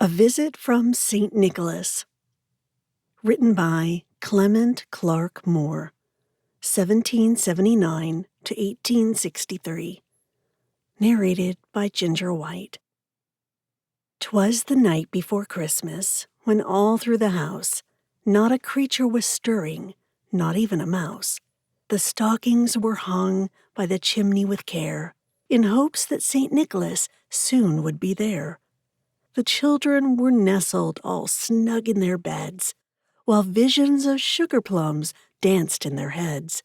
A Visit from St. Nicholas. Written by Clement Clarke Moore, 1779 to 1863. Narrated by Ginger White. 'Twas the night before Christmas, when all through the house not a creature was stirring, not even a mouse. The stockings were hung by the chimney with care, in hopes that St. Nicholas soon would be there. The children were nestled all snug in their beds, while visions of sugar plums danced in their heads.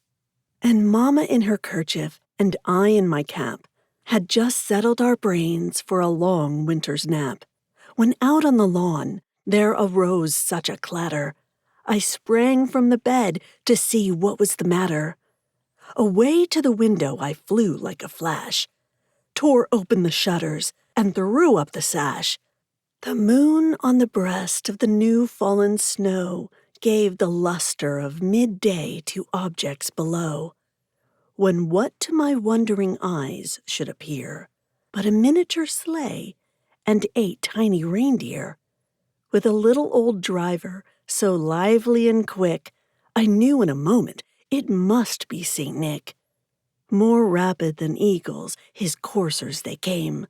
And Mamma in her kerchief and I in my cap had just settled our brains for a long winter's nap, when out on the lawn there arose such a clatter. I sprang from the bed to see what was the matter. Away to the window I flew like a flash, tore open the shutters, and threw up the sash. The moon on the breast of the new-fallen snow gave the luster of midday to objects below, when what to my wondering eyes should appear but a miniature sleigh and 8 tiny reindeer, with a little old driver so lively and quick, I knew in a moment it must be St. Nick. More rapid than eagles his coursers they came,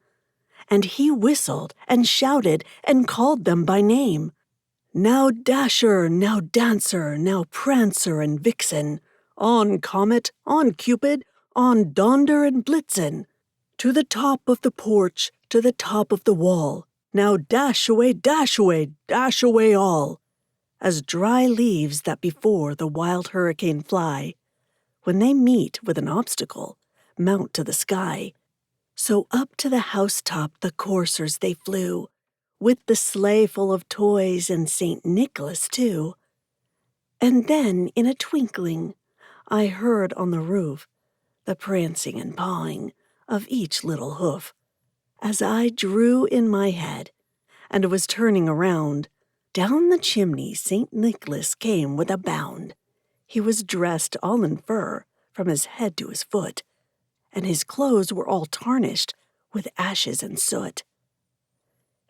and he whistled and shouted and called them by name. Now Dasher, now Dancer, now Prancer and Vixen, on Comet, on Cupid, on Donder and Blitzen, to the top of the porch, to the top of the wall, now dash away, dash away, dash away all, as dry leaves that before the wild hurricane fly, when they meet with an obstacle, mount to the sky. So up to the housetop the coursers they flew, with the sleigh full of toys and St. Nicholas too. And then, in a twinkling, I heard on the roof the prancing and pawing of each little hoof. As I drew in my head and was turning around, down the chimney St. Nicholas came with a bound. He was dressed all in fur from his head to his foot, and his clothes were all tarnished with ashes and soot.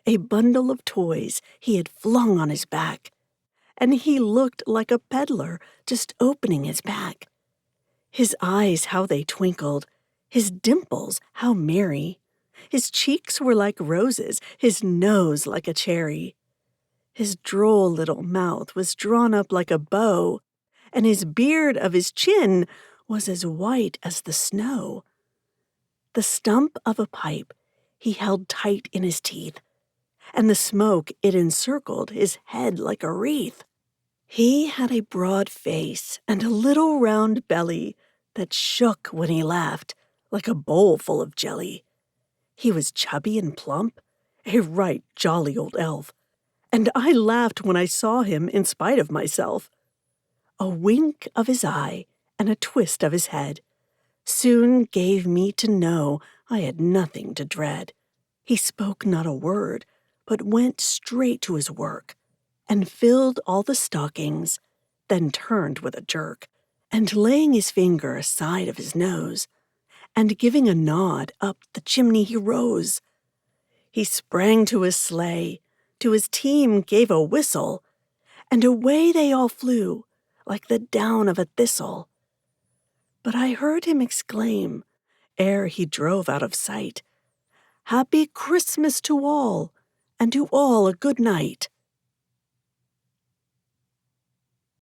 A bundle of toys he had flung on his back, and he looked like a peddler just opening his pack. His eyes, how they twinkled, his dimples, how merry. His cheeks were like roses, his nose like a cherry. His droll little mouth was drawn up like a bow, and his beard of his chin was as white as the snow. The stump of a pipe he held tight in his teeth, and the smoke it encircled his head like a wreath. He had a broad face and a little round belly that shook when he laughed like a bowl full of jelly. He was chubby and plump, a right jolly old elf, and I laughed when I saw him in spite of myself. A wink of his eye and a twist of his head soon gave me to know I had nothing to dread. He spoke not a word, but went straight to his work, and filled all the stockings, then turned with a jerk, and laying his finger aside of his nose, and giving a nod up the chimney he rose. He sprang to his sleigh, to his team gave a whistle, and away they all flew like the down of a thistle. But I heard him exclaim, ere he drove out of sight, "Happy Christmas to all, and to all a good night."